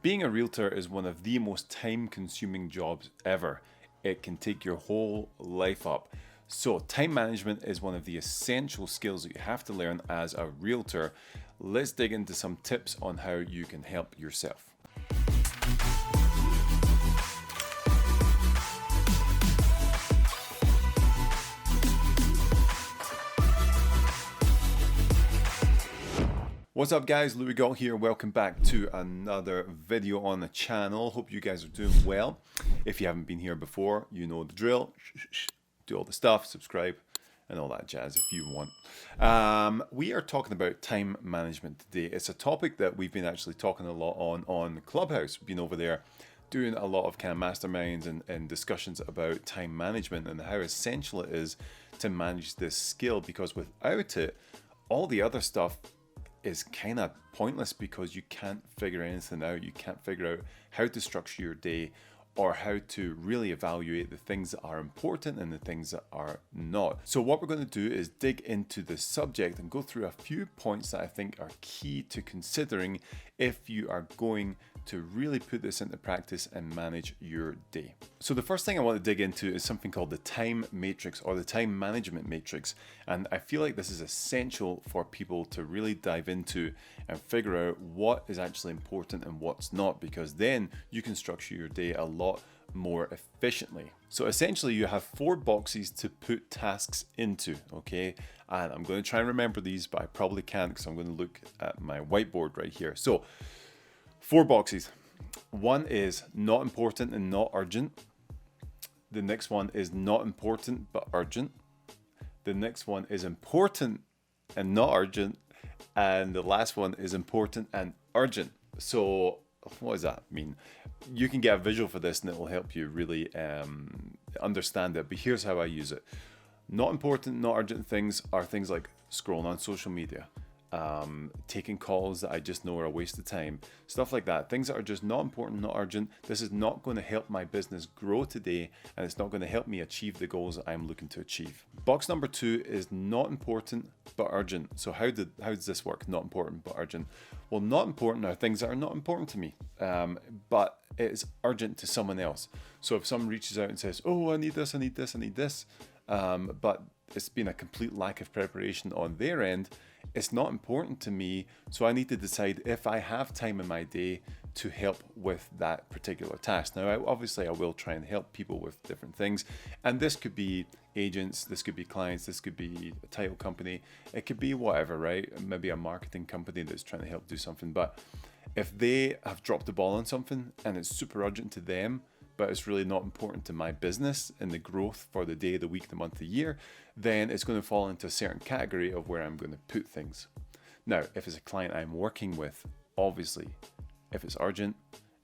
Being a realtor is one of the most time-consuming jobs ever. It can take your whole life up. So time management is one of the essential skills that you have to learn as a realtor. Let's dig into some tips on how you can help yourself. What's up guys, Lewi Gault here. Welcome back to another video on the channel. Hope you guys are doing well. If you haven't been here before, you know the drill. Do all the stuff, subscribe and all that jazz if you want. We are talking about time management today. It's a topic that we've been actually talking a lot on Clubhouse. We've been over there doing a lot of kind of masterminds and discussions about time management and how essential it is to manage this skill, because without it, all the other stuff is kind of pointless because you can't figure anything out. You can't figure out how to structure your day or how to really evaluate the things that are important and the things that are not. So what we're going to do is dig into the subject and go through a few points that I think are key to considering if you are going to really put this into practice and manage your day. So the first thing I want to dig into is something called the time matrix or the time management matrix. And I feel like this is essential for people to really dive into and figure out what is actually important and what's not, because then you can structure your day a lot more efficiently. So essentially you have 4 boxes to put tasks into, okay? And I'm going to try and remember these, but I probably can't because I'm going to look at my whiteboard right here. So 4 boxes. One is not important and not urgent. The next one is not important but urgent. The next one is important and not urgent. And the last one is important and urgent. So what does that mean? You can get a visual for this and it will help you really understand it. But here's how I use it. Not important, not urgent things are things like scrolling on social media, taking calls that I just know are a waste of time, stuff like that. Things that are just not important, not urgent. This is not going to help my business grow today, and it's not going to help me achieve the goals that I'm looking to achieve. Box number 2 is not important but urgent. So how does this work? Not important but urgent. Well, not important are things that are not important to me, but it is urgent to someone else. So if someone reaches out and says, "Oh, I need this, I need this, I need this," but it's been a complete lack of preparation on their end, it's not important to me, so I need to decide if I have time in my day to help with that particular task. Now, obviously I will try and help people with different things, and this could be agents, this could be clients, this could be a title company, it could be whatever, right? Maybe a marketing company that's trying to help do something. But if they have dropped the ball on something and it's super urgent to them, but it's really not important to my business and the growth for the day, the week, the month, the year, then it's going to fall into a certain category of where I'm going to put things. Now, if it's a client I'm working with, obviously, if it's urgent,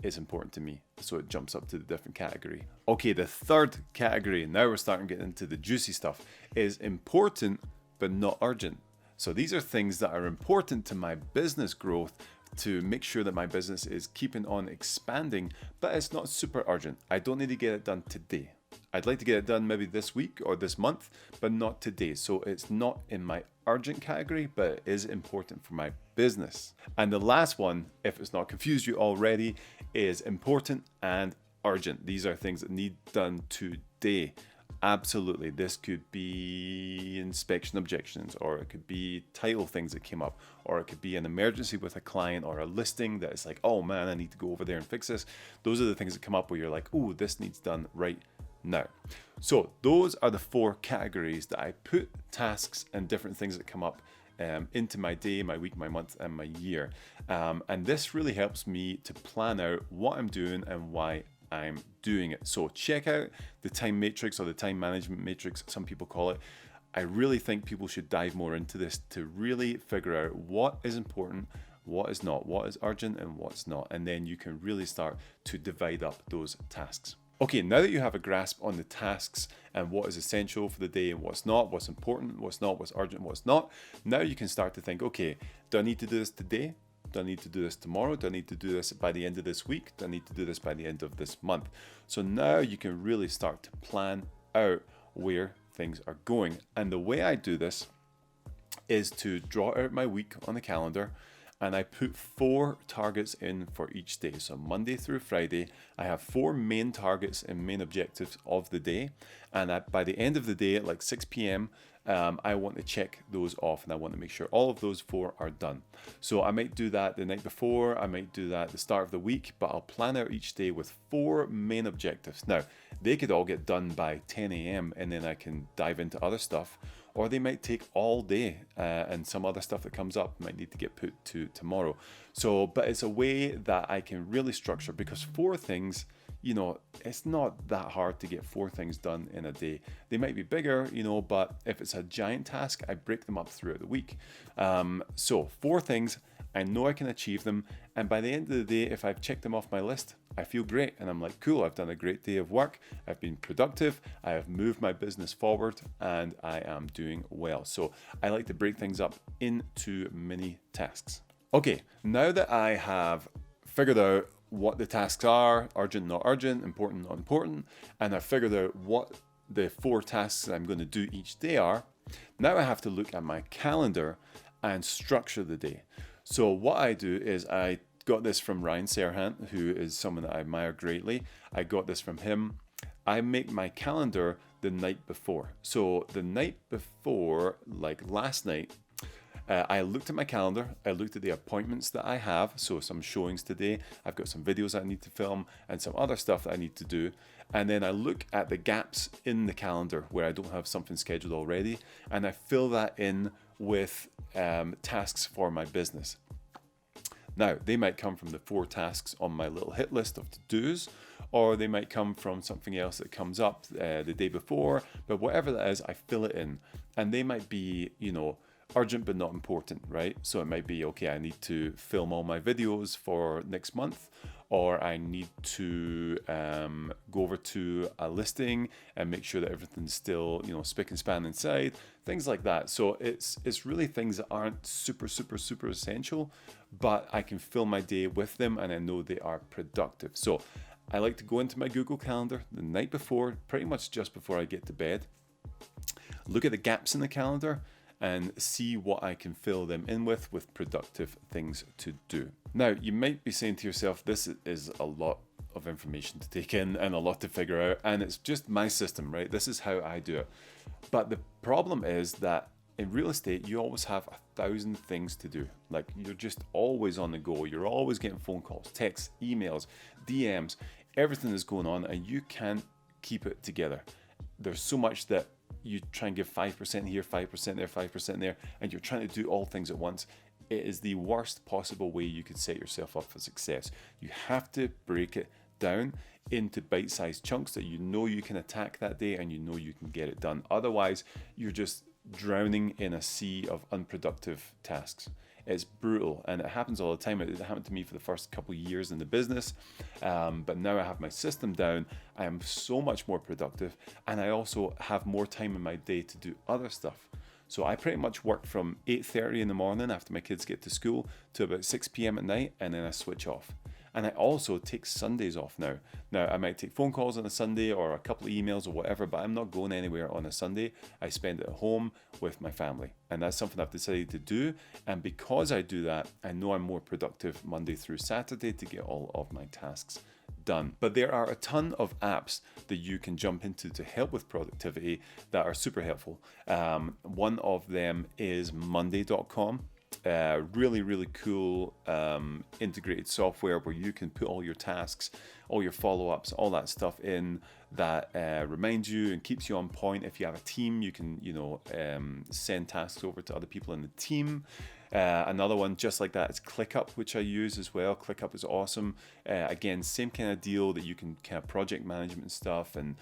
it's important to me, so it jumps up to the different category. Okay, the third category, now we're starting to get into the juicy stuff, is important but not urgent. So these are things that are important to my business growth, to make sure that my business is keeping on expanding, but it's not super urgent. I don't need to get it done today. I'd like to get it done maybe this week or this month, but not today. So it's not in my urgent category, but it is important for my business. And the last one, if it's not confused you already, is important and urgent. These are things that need done today. Absolutely. This could be inspection objections, or it could be title things that came up, or it could be an emergency with a client or a listing that is like, oh man, I need to go over there and fix this. Those are the things that come up where you're like, oh, this needs done right now. So those are the 4 categories that I put tasks and different things that come up into my day, my week, my month, and my year. And this really helps me to plan out what I'm doing and why I'm doing it. So check out the time matrix, or the time management matrix, some people call it. I really think people should dive more into this to really figure out what is important, what is not, what is urgent and what's not. And then you can really start to divide up those tasks. Okay, now that you have a grasp on the tasks and what is essential for the day and what's not, what's important, what's not, what's urgent, what's not, now you can start to think, okay, do I need to do this today? Do I need to do this tomorrow? Do I need to do this by the end of this week? Do I need to do this by the end of this month? So now you can really start to plan out where things are going. And the way I do this is to draw out my week on the calendar and I put 4 targets in for each day. So Monday through Friday, I have 4 main targets and main objectives of the day. And by the end of the day at like 6 p.m., I want to check those off, and I want to make sure all of those 4 are done. So I might do that the night before, I might do that at the start of the week, but I'll plan out each day with 4 main objectives. Now, they could all get done by 10 a.m. and then I can dive into other stuff, or they might take all day, and some other stuff that comes up might need to get put to tomorrow. So, but it's a way that I can really structure, because 4 things, you know, it's not that hard to get 4 things done in a day. They might be bigger, you know, but if it's a giant task, I break them up throughout the week. So 4 things, I know I can achieve them. And by the end of the day, if I've checked them off my list, I feel great. And I'm like, cool, I've done a great day of work. I've been productive. I have moved my business forward, and I am doing well. So I like to break things up into mini tasks. Okay, now that I have figured out what the tasks are, urgent, not urgent, important, not important, and I've figured out what the 4 tasks that I'm going to do each day are, now I have to look at my calendar and structure the day. So what I do is, I got this from Ryan Serhant, who is someone that I admire greatly. I got this from him. I make my calendar the night before. So the night before, like last night, I looked at my calendar, I looked at the appointments that I have, so some showings today, I've got some videos I need to film and some other stuff that I need to do, and then I look at the gaps in the calendar where I don't have something scheduled already, and I fill that in with tasks for my business. Now, they might come from the 4 tasks on my little hit list of to-dos, or they might come from something else that comes up the day before, but whatever that is, I fill it in, and they might be, you know, urgent but not important, right? So it might be, okay, I need to film all my videos for next month, or I need to go over to a listing and make sure that everything's still, you know, spick and span inside, things like that. So it's really things that aren't super essential, but I can fill my day with them, and I know they are productive. So I like to go into my Google Calendar the night before, pretty much just before I get to bed, look at the gaps in the calendar, and see what I can fill them in with productive things to do. Now, you might be saying to yourself, this is a lot of information to take in and a lot to figure out, and it's just my system, right? This is how I do it. But the problem is that in real estate, you always have 1,000 things to do. Like, you're just always on the go. You're always getting phone calls, texts, emails, DMs, everything is going on, and you can't keep it together. There's so much that you try and give 5% here, 5% there, 5% there, and you're trying to do all things at once. It is the worst possible way you could set yourself up for success. You have to break it down into bite-sized chunks that you know you can attack that day and you know you can get it done. Otherwise, you're just drowning in a sea of unproductive tasks. It's brutal, and it happens all the time. It happened to me for the first couple of years in the business, but now I have my system down. I am so much more productive, and I also have more time in my day to do other stuff. So I pretty much work from 8:30 in the morning after my kids get to school to about 6 p.m. at night, and then I switch off. And I also take Sundays off now. Now, I might take phone calls on a Sunday or a couple of emails or whatever, but I'm not going anywhere on a Sunday. I spend it at home with my family. And that's something I've decided to do. And because I do that, I know I'm more productive Monday through Saturday to get all of my tasks done. But there are a ton of apps that you can jump into to help with productivity that are super helpful. One of them is Monday.com. Really cool integrated software where you can put all your tasks, all your follow-ups, all that stuff in that reminds you and keeps you on point. If you have a team, you can send tasks over to other people in the team. Another one just like that is ClickUp, which I use as well. ClickUp is awesome. Again, same kind of deal that you can kind of project management stuff and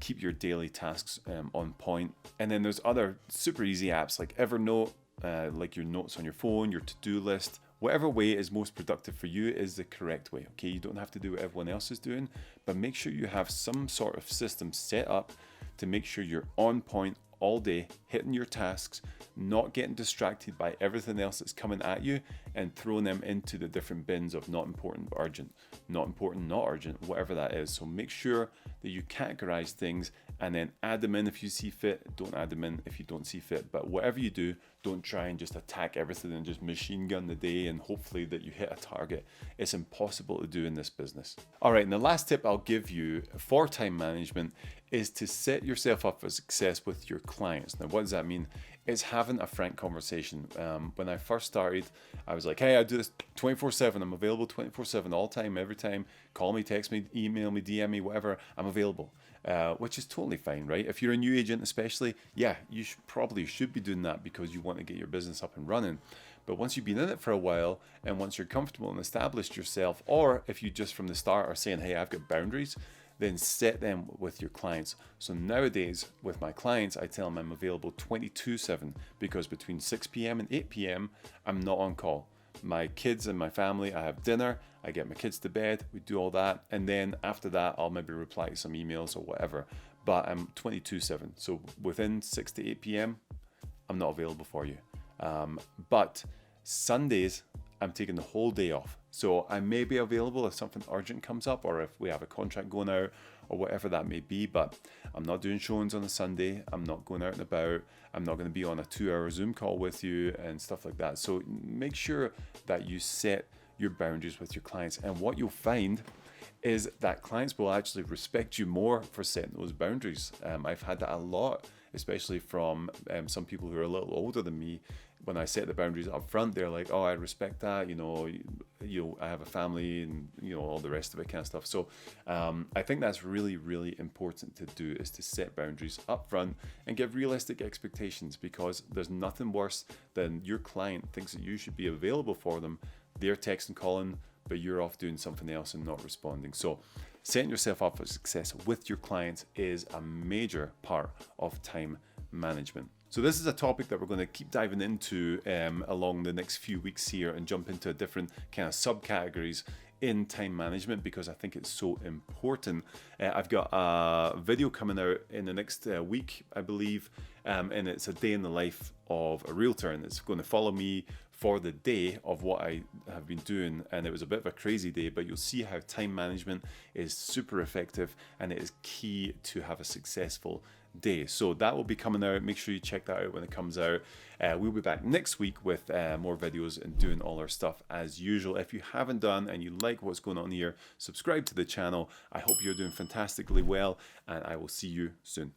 keep your daily tasks on point. And then there's other super easy apps like Evernote, like your notes on your phone, your to-do list. Whatever way is most productive for you is the correct way, okay? You don't have to do what everyone else is doing, but make sure you have some sort of system set up to make sure you're on point all day, hitting your tasks, not getting distracted by everything else that's coming at you, and throwing them into the different bins of not important but urgent, not important, not urgent, whatever that is. So make sure that you categorize things and then add them in if you see fit. Don't add them in if you don't see fit. But whatever you do, don't try and just attack everything and just machine gun the day and hopefully that you hit a target. It's impossible to do in this business. All right, and the last tip I'll give you for time management is to set yourself up for success with your clients. Now, what does that mean? It's having a frank conversation. When I first started, I was like, hey, I do this 24/7. I'm available 24/7 all time, every time. Call me, text me, email me, DM me, whatever. I'm available, which is totally fine, right? If you're a new agent especially, yeah, you probably should be doing that because you want to get your business up and running. But once you've been in it for a while and once you're comfortable and established yourself, or if you just from the start are saying, hey, I've got boundaries, then set them with your clients. So nowadays with my clients, I tell them I'm available 22/7 because between 6 p.m. and 8 p.m. I'm not on call. My kids and my family, I have dinner, I get my kids to bed, we do all that. And then after that, I'll maybe reply to some emails or whatever, but I'm 22/7. So within 6 to 8 p.m., I'm not available for you. But Sundays, I'm taking the whole day off. So I may be available if something urgent comes up or if we have a contract going out or whatever that may be, but I'm not doing showings on a Sunday. I'm not going out and about. I'm not going to be on a 2-hour Zoom call with you and stuff like that. So make sure that you set your boundaries with your clients. And what you'll find is that clients will actually respect you more for setting those boundaries. I've had that a lot, especially from some people who are a little older than me. When I set the boundaries up front, they're like, oh, I respect that, I have a family and, all the rest of it kind of stuff. So I think that's really, really important to do, is to set boundaries up front and give realistic expectations, because there's nothing worse than your client thinks that you should be available for them. They're texting, calling, but you're off doing something else and not responding. So setting yourself up for success with your clients is a major part of time management. So this is a topic that we're going to keep diving into along the next few weeks here and jump into different kind of subcategories in time management, because I think it's so important. I've got a video coming out in the next week, I believe, and it's a day in the life of a realtor, and it's going to follow me for the day of what I have been doing. And it was a bit of a crazy day, but you'll see how time management is super effective and it is key to have a successful day. So that will be coming out. Make sure you check that out when it comes out. We'll be back next week with more videos and doing all our stuff as usual. If you haven't done and you like what's going on here, subscribe to the channel. I hope you're doing fantastically well, and I will see you soon.